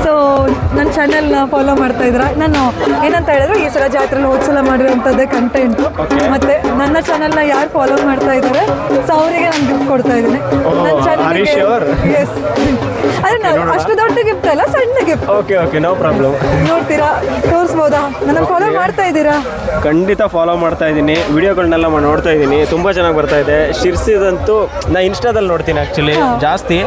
So ನನ್ನ ಚಾನೆಲ್ನ follow ಮಾಡ್ತಾ ಇದ್ದೀರಾ. ನಾನು ಏನಂತ ಹೇಳಿದ್ರೆ ಈ ಸಲ ಜಾತ್ರೆಯಲ್ಲಿ ಹೋದ ಸಲ ಮಾಡಿರೋಂಥದ್ದೇ ಕಂಟೆಂಟು. ಮತ್ತು ನನ್ನ ಚಾನೆಲ್ನ ಯಾರು ಫಾಲೋ ಮಾಡ್ತಾ ಇದ್ದಾರೆ ಸೊ ಅವರಿಗೆ ನಾನು ಗಿಫ್ಟ್ ಕೊಡ್ತಾ ಇದ್ದೀನಿ. ನನ್ನ ಚಾನಲ್ಗೆ ಎಸ್, ಅದೇ ನಾನು ಅಷ್ಟು ದೊಡ್ಡ ಗಿಫ್ಟ್ ಅಲ್ಲ, ಸಣ್ಣ ಗಿಫ್ಟ್. Okay no problem. ನೋಡ್ತೀರಾ, ತೋರಿಸ್ಬೋದಾ? ನನ್ನ ಫಾಲೋ ಮಾಡ್ತಾ ಇದ್ದೀರಾ? ಖಂಡಿತ ಫಾಲೋ ಮಾಡ್ತಾ ಇದ್ದೀನಿ, ವಿಡಿಯೋಗಳನ್ನೆಲ್ಲ ನೋಡ್ತಾ ಇದ್ದೀನಿ, ತುಂಬ ಚೆನ್ನಾಗಿ ಬರ್ತಾ ಇದೆ. ಶಿರ್ಸಿದಂತೂ ನಾ ಇನ್ಸ್ಟಾದಲ್ಲಿ ನೋಡ್ತೀನಿ, ಆ್ಯಕ್ಚುಲಿ ಜಾಸ್ತಿ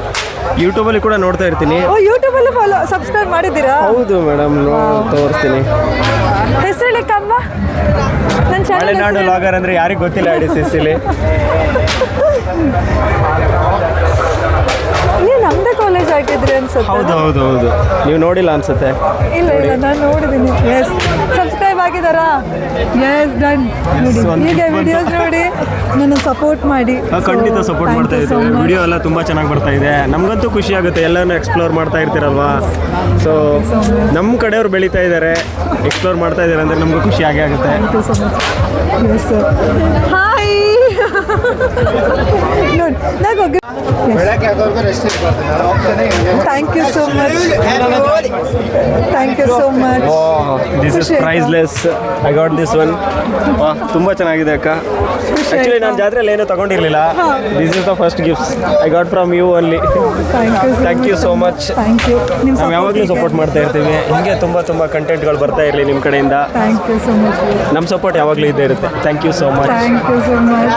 ಯೂಟ್ಯೂಬಲ್ಲಿ ಕೂಡ ನೋಡ್ತಾ ಇರ್ತೀನಿ. ಓ, ಯೂಟ್ಯೂಬಲ್ಲಿ ಫಾಲೋ ಸಬ್ಸ್ಕ್ರೈಬ್ ಮಾಡಿದ್ದೀರಾ? ಹೌದು ಮೇಡಮ್, ತೋರಿಸ್ತೀನಿ. ಹೆಸರು ಹೇಳಕ್ಕಮ್ಮ? ನನ್ನ ಚಾನಲ್ ಮಲೆನಾಡು ವ್ಲಾಗರ್ ಅಂದರೆ ಯಾರಿಗೆ ಗೊತ್ತಿಲ್ಲ ಹೇಳಿ ಸಿಸಿಲಿ. ನಮ್ಮದೇ ಕಾಲೇಜ್ ಆಗಿದ್ರಿ ಅನ್ಸುತ್ತೆ. ಹೌದು ನೀವು ನೋಡಿಲ್ಲ ಅನ್ಸುತ್ತೆ. ಇಲ್ಲ ನಾನು ನೋಡಿದ್ದೀನಿ. ಎಸ್, ಸಬ್ಸ್ಕ್ರೈಬ್ ಆಗಿದ್ದಾರಾ? Yes, done. ಹೀಗೆ ವಿಡಿಯೋಸ್ ನೋಡಿ ನನ್ನ ಸಪೋರ್ಟ್ ಮಾಡಿ. ಖಂಡಿತ ಸಪೋರ್ಟ್ ಮಾಡ್ತಾ ಇದ್ದೀವಿ. ವಿಡಿಯೋ ಎಲ್ಲ ತುಂಬ ಚೆನ್ನಾಗಿ ಬರ್ತಾ ಇದೆ. ನಮಗಂತೂ ಖುಷಿ ಆಗುತ್ತೆ, ಎಲ್ಲನೂ ಎಕ್ಸ್ಪ್ಲೋರ್ ಮಾಡ್ತಾ ಇರ್ತೀರಲ್ವಾ. ಸೊ ನಮ್ಮ ಕಡೆಯವ್ರು ಬೆಳೀತಾ ಇದ್ದಾರೆ, ಎಕ್ಸ್ಪ್ಲೋರ್ ಮಾಡ್ತಾ ಇದ್ದಾರೆ ಅಂದರೆ ನಮಗೂ ಖುಷಿ ಆಗೇ ಆಗುತ್ತೆ. ಹಾಯ್ ನೋಡಿ, ನಾನು thank you so much. Thank you so much. This is priceless. I got this one. ತುಂಬ ಚೆನ್ನಾಗಿದೆ ಅಕ್ಕ. ಆ್ಯಕ್ಚುಲಿ ನಾನು ಜಾತ್ರೆಯಲ್ಲಿ ಏನೂ ತಗೊಂಡಿರಲಿಲ್ಲ. This is the first gifts I got from you only. Thank you so much. Thank you. ನಾವು ಯಾವಾಗಲೂ support ಮಾಡ್ತಾ ಇರ್ತೀವಿ. ಹೀಗೆ ತುಂಬ ಕಂಟೆಂಟ್ಗಳು ಬರ್ತಾ ಇರಲಿ ನಿಮ್ಮ ಕಡೆಯಿಂದ. Thank you so much. ನಮ್ಮ ಸಪೋರ್ಟ್ ಯಾವಾಗಲೂ ಇದ್ದೇ ಇರುತ್ತೆ. Thank you so much. Thank you so much.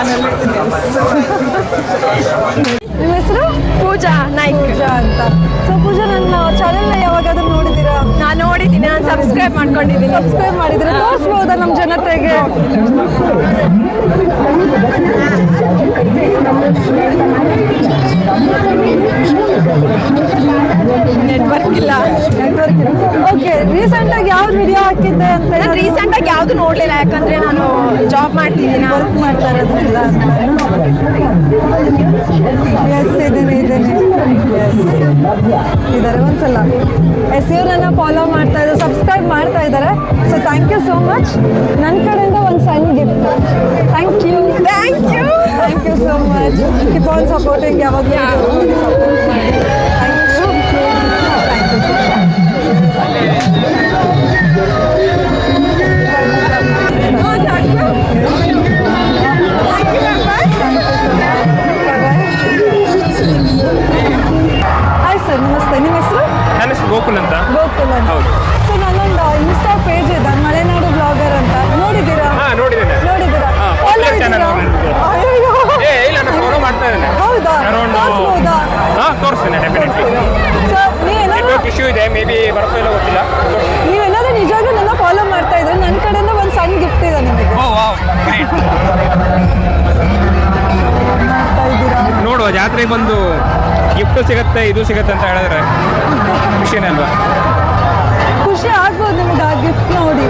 ನಿಮ್ಮ ಹೆಸರು? ಪೂಜಾ ನಾಯ್ಕ್. ಪೂಜಾ ಅಂತ. ಸೊ ಪೂಜಾ, ನನ್ನ ಚಾನೆಲ್ನ ಯಾವಾಗಾದ್ರೂ ನೋಡಿದ್ದೀರಾ? ನಾನು ನೋಡಿದ್ದೀನಿ, ನಾನು ಸಬ್ಸ್ಕ್ರೈಬ್ ಮಾಡ್ಕೊಂಡಿದ್ದೀನಿ. ಸಬ್ಸ್ಕ್ರೈಬ್ ಮಾಡಿದ್ದೀರಾ? ತೋರಿಸ್ಬೋದಾ ನಮ್ಮ ಜನತೆಗೆ? ನೆಟ್ವರ್ಕ್ ಇಲ್ಲ. ಓಕೆ, ರೀಸೆಂಟಾಗಿ ಯಾವ್ದು ವಿಡಿಯೋ ಹಾಕಿದ್ದೆ ಅಂತ? ನಾನು ರೀಸೆಂಟಾಗಿ ಯಾವುದು ನೋಡಲಿಲ್ಲ, ಯಾಕಂದರೆ ನಾನು ಜಾಬ್ ಮಾಡ್ತಿದ್ದೀನಿ, ವರ್ಕ್ ಮಾಡ್ತಾ ಇರೋದ್ರಿಂದ. ಎಸ್, ಇದ್ದೇನೆ ಇದ್ದಾರೆ ಒಂದ್ಸಲ. ಎಸ್, ಇವ್ರನ್ನ ಫಾಲೋ ಮಾಡ್ತಾ ಇದ್ದಾರೆ, ಸಬ್ಸ್ಕ್ರೈಬ್ ಮಾಡ್ತಾ ಇದ್ದಾರೆ. So thank you so much. ನನ್ನ ಕಡೆಯಿಂದ ಒಂದು ಸಣ್ಣ gift. Thank you so much. Keep on supporting. ಯಾವಾಗಲೂ ಸಪೋರ್ಟ್ ಮಾಡಿ. ಹಾಯ್ ಸರ್, ನಮಸ್ತೆ. ನಿಮ್ಮ ಹೆಸರು? ನನ್ನ ಹೆಸರು ಗೋಕುಲ್ ಅಂತ. ಗೋಕುಲ್ ಅಂತ. ಸೊ ನನ್ನೊಂದು ಇನ್ಸ್ಟಾ ಪೇಜ್ ಇದೆ, ಮಲೆನಾಡು ಬ್ಲಾಗರ್ ಅಂತ. ನೋಡಿದ್ದೀರಾ? ನೋಡಿದ್ದೇನೆ. ಫಾಲೋ ಇದ್ದೀರಾ? ಇಲ್ಲ, ನಾನು ಫಾಲೋ ಮಾಡ್ತಾ ಇದ್ದೇನೆ. ಹೌದಾ? ತೋರಿಸ್ಬೋದಾ? ತೋರಿಸ್ತೇನೆ ಡೆಫಿನೆಟ್ಲಿ. ಸರ್, ನೀವೇನಾದ್ರು ಇಶ್ಯೂ ಇದೆ, ಮೇ ಬಿ ಬರ್ತೋ ಇಲ್ಲ ಗೊತ್ತಿಲ್ಲ. ನೀವೇನಾದ್ರೂ ನಿಜವಾಗ್ಲೂ ನನ್ನ ಫಾಲೋ ಮಾಡ್ತಾ ಇದ್ರೆ ನನ್ನ ಕಡೆಯಿಂದ ಒಂದು ಸಣ್ಣ ಗಿಫ್ಟ್ ಇದೆ ನಿಮಗೆ. ಮಾಡ್ತಾ ಇದ್ದೀರಾ? ನೋಡುವ, ಜಾತ್ರೆಗೆ ಬಂದು ಗಿಫ್ಟು ಸಿಗುತ್ತೆ, ಇದು ಸಿಗುತ್ತೆ ಅಂತ ಹೇಳಿದ್ರೆ ಖುಷಿನೇ ಅಲ್ವಾ? ಖುಷಿ ಆಗ್ಬೋದು ನಿಮಗೆ ಆ ಗಿಫ್ಟ್ ನೋಡಿ.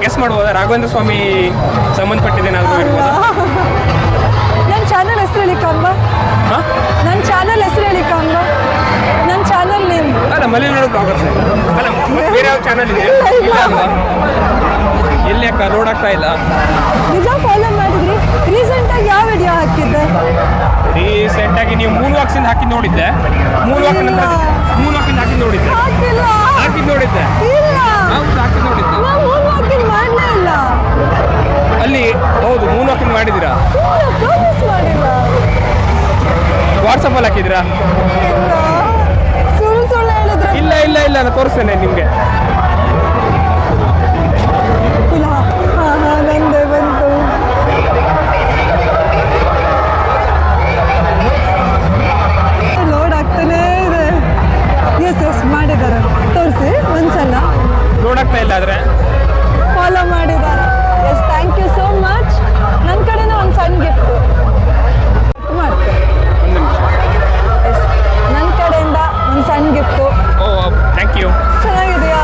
ಗೆಸ್ ಮಾಡ್ಬೋದಾ? ರಾಘವೇಂದ್ರ ಸ್ವಾಮಿ ಸಂಬಂಧಪಟ್ಟಿದ್ದೇನಾದರೂ ಇರ್ಬೋದು. ನನ್ನ ಚಾನಲ್ ಹೆಸರು ಹೇಳಿ ಕಂಬ. ನನ್ನ ಚಾನಲ್ ಹೆಸರು ಹೇಳಿ ಕಂಬ. ನನ್ನ ಚಾನಲ್ ನೇಮ್ ಅಲ್ಲ, ಮಲೆನಾಡು ಬ್ಲಾಗರ್ಸ್ ಅಲ್ಲ, ಬೇರೆ ಯಾವ ಚಾನಲ್ ಇದೆ? ಎಲ್ಲಿ ಅಕ್ಕ ಲೋಡ್ ಆಗ್ತಾ ಇಲ್ಲ. ನಿಜ ಫಾಲೋ ಮಾಡಿದ್ರಿ? ರೀಸೆಂಟಾಗಿ ಯಾವ ವಿಡಿಯೋ ಹಾಕಿದ್ದೆ? ರೀಸೆಂಟಾಗಿ ನೀವು ಮೂನ್ ವಾಕ್ಸಿಂದ ಹಾಕಿದ್ದು ನೋಡಿದ್ದೆ. ಮೂನ್ ವಾಕಿಂದ ಹಾಕಿದ್ದು ನೋಡಿದ್ದೆ. ಹಾಕಿಲ್ಲ. ಹಾಕಿದ್ದು ನೋಡಿದ್ದೆ. ಇಲ್ಲ, ಹೌದು, ಹಾಕಿದ್ದು ನೋಡಿದ್ದೆ. ನಾವು ಮೂನ್ ವಾಕಿಂಗ್ ಮಾಡಲೇ ಇಲ್ಲ. ಅಲ್ಲಿ ಹೌದು, ಮೂನ್ ವಾಕಿಂಗ್ ಮಾಡಿದ್ದೀರಾ? ಪ್ರಾಮಿಸ್ ಮಾಡಿಲ್ಲ. ವಾಟ್ಸಪ್ಪಲ್ಲಿ ಹಾಕಿದ್ದೀರಾ? ಸುಳ್ಳು ಹೇಳಿದ್ರೆ. ಇಲ್ಲ ನಾನು ತೋರಿಸ್ತೇನೆ ನಿಮಗೆ. ಇಲ್ಲ, ನಂದೇ ಬಂತು. ಲೋಡ್ ಆಗ್ತಾನೇ ಇದೆ. ಎಸ್ ಮಾಡಿದ್ದಾರೆ, ತೋರಿಸಿ ಒಂದ್ಸಲ. ಲೋಡ್ ಆಗ್ತಾ ಇಲ್ಲ ಆದರೆ ಫಾಲೋ ಮಾಡಿದ್ದಾರೆ. Yes, thank you so much. ನನ್ನ ಕಡೆಯಿಂದ ಒಂದು ಸಣ್ಣ ಗಿಫ್ಟು ಮಾಡ್ತೆ. ಎಸ್, ನನ್ನ ಕಡೆಯಿಂದ ಒಂದು ಸಣ್ಣ ಗಿಫ್ಟು. Thank you. ಚೆನ್ನಾಗಿದೆಯಾ?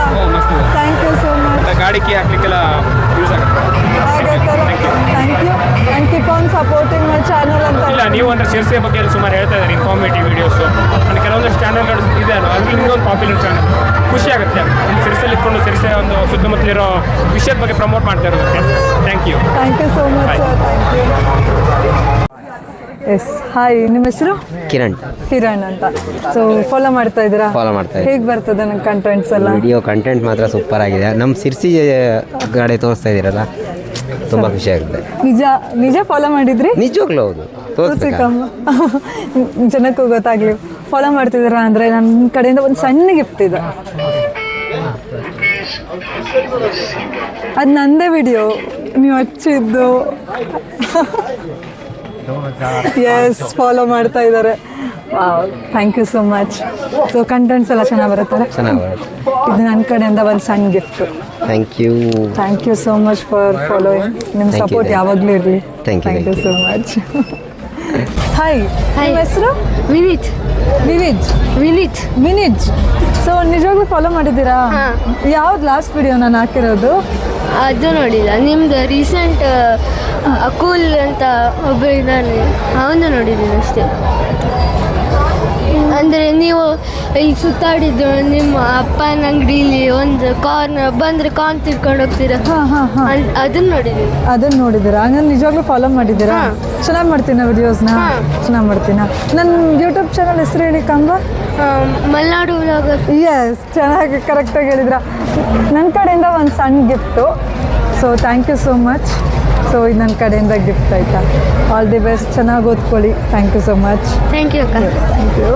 Thank you so much. ಗಾಡಿ ಕೀ ಹಾಕ್ಲಿಕ್ಕೆಲ್ಲ ಯೂಸ್ ಆಗುತ್ತೆ. Thank you and keep on supporting my channel ಅಂತ. ಇಲ್ಲ, ನೀವು ಅಂದರೆ ಶಿರ್ಸಿ ಬಗ್ಗೆ ಸುಮಾರು ಹೇಳ್ತಾ ಇದ್ದಾರೆ, ಇನ್ಫಾರ್ಮೇಟಿವ್ ವೀಡಿಯೋಸು. ನನಗೆ ಕೆಲವೊಂದಷ್ಟು ಚಾನಲ್ಗಳು ಇದೆ, ಅದರಲ್ಲಿ ಇನ್ನೊಂದು ಪಾಪ್ಯುಲರ್ ಚಾನಲ್. ಖುಷಿ ಆಗುತ್ತೆ ಸಿರ್ಸಲ್ಲಿ ಇಟ್ಕೊಂಡು ಸಿರ್ಸೆ ಒಂದು ಸುತ್ತಮುತ್ತಲಿರೋ ವಿಷಯದ ಬಗ್ಗೆ ಪ್ರಮೋಟ್ ಮಾಡ್ತಾ ಇರೋದಕ್ಕೆ. Thank you so much sir. Thank you. Yes hi, ನಿಮ್ಮ ಹೆಸರು? ಕಿರಣ್ ಕಿರಣ್ ಅಂತ. ಸೊ ಫಾಲೋ ಮಾಡ್ತಾ ಇದ್ದೀರಾ? ಫಾಲೋ ಮಾಡ್ತಾ ಇದ್ದೀನಿ. ಹೇಗೆ ಬರ್ತದೆ ನನ್ನ ಕಂಟೆಂಟ್ಸ್ ಎಲ್ಲ? ವಿಡಿಯೋ ಕಂಟೆಂಟ್ ಮಾತ್ರ ಸೂಪರ್ ಆಗಿದೆ. ನಮ್ಮ ಸಿರ್ಸಿ ಗಾಡಿ ತೋರಿಸ್ತಾ ಇದ್ದೀರಲ್ಲ, ತುಂಬ ಖುಷಿ ಆಗುತ್ತೆ. ನಿಜ ನಿಜ ಫಾಲೋ ಮಾಡಿದ್ರಿ? ನಿಜವಾಗ್ಲೂ ಹೌದು, ತೋರಿಸ್ಬೇಕಾ? ಜನಕ್ಕೂ ಗೊತ್ತಾಗ್ಲಿ ಫಾಲೋ ಮಾಡ್ತಿದ್ದೀರಾ ಅಂದರೆ ನನ್ನ ಕಡೆಯಿಂದ ಒಂದು ಸಣ್ಣ ಗಿಫ್ಟ್ ಇದೆ. ಅದು ನಂದೇ ವಿಡಿಯೋ, ನೀವು ಹಚ್ಚಿದ್ದು. ಎಸ್, ಫಾಲೋ ಮಾಡ್ತಾ ಇದ್ದಾರೆ. Thank you so much. So contents ಎಲ್ಲ ಚೆನ್ನಾಗಿ ಬರುತ್ತಲ್ಲ? ಚೆನ್ನಾಗಿ ಬರುತ್ತೆ. ಇದು ನನ್ನ ಕಡೆಯಿಂದ ಒಂದು ಸಣ್ಣ gift. Thank you so much for following. ನಿಮ್ಮ Thank you, support thank you. ಯಾವಾಗಲೂ ಇರಲಿ. Thank you, thank you thank so much. Hi, ನಿಮ್ಮ ಹೆಸರು? ವಿನೀತ್ ವಿವಿಜ್. ವಿನೀತ್ ವಿನಿಜ್. ಸೊ ನಿಜವಾಗ್ಲೂ ಫಾಲೋ ಮಾಡಿದ್ದೀರಾ? ಯಾವ್ದು ಲಾಸ್ಟ್ ವಿಡಿಯೋ ನಾನು ಹಾಕಿರೋದು? ಅದು ನೋಡಿಲ್ಲ. ನಿಮ್ದು ರೀಸೆಂಟ್ ಕೂಲ್ ಅಂತ ಒಬ್ಬ ಇದ್ದಾನೆ, ಅವನು ನೋಡಿದ್ದೀನಿ ಅಷ್ಟೇ. ಅಂದರೆ ನೀವು ಇಲ್ಲಿ ಸುತ್ತಾಡಿದ್ದು ನಿಮ್ಮ ಅಪ್ಪನ ಅಂಗಡಿಲಿ ಒಂದು ಬಂದರೆ ಕಾರ್ನ್ ತಿರ್ಕೊಂಡು ಹೋಗ್ತೀರಾ, ಅದನ್ನು ನೋಡಿದ್ದೀನಿ. ಅದನ್ನು ನೋಡಿದ್ದೀರಾ? ಹಂಗಂದ್ರೆ ನಿಜವಾಗ್ಲೂ ಫಾಲೋ ಮಾಡಿದ್ದೀರಾ? ಚೆನ್ನಾಗಿ ಮಾಡ್ತೀನ ವಿಡಿಯೋಸ್ನ? ಚೆನ್ನಾಗಿ ಮಾಡ್ತೀನ. ನನ್ನ ಯೂಟ್ಯೂಬ್ ಚಾನಲ್ ಹೆಸರು ಹೇಳಿ ಕಂಬ. ಮಲೆನಾಡು ವ್ಲಾಗರ್. ಎಸ್, ಚೆನ್ನಾಗಿ ಕರೆಕ್ಟಾಗಿ ಹೇಳಿದ್ರ. ನನ್ನ ಕಡೆಯಿಂದ ಒಂದು ಸಣ್ಣ gift. So thank you so much. So ಇದು ನನ್ನ ಕಡೆಯಿಂದ ಗಿಫ್ಟ್ ಆಯಿತಾ? ಆಲ್ ದಿ ಬೆಸ್ಟ್, ಚೆನ್ನಾಗಿ ಓದ್ಕೊಳ್ಳಿ. Thank you so much. Thank you ಅಕ್ಕ. Thank you.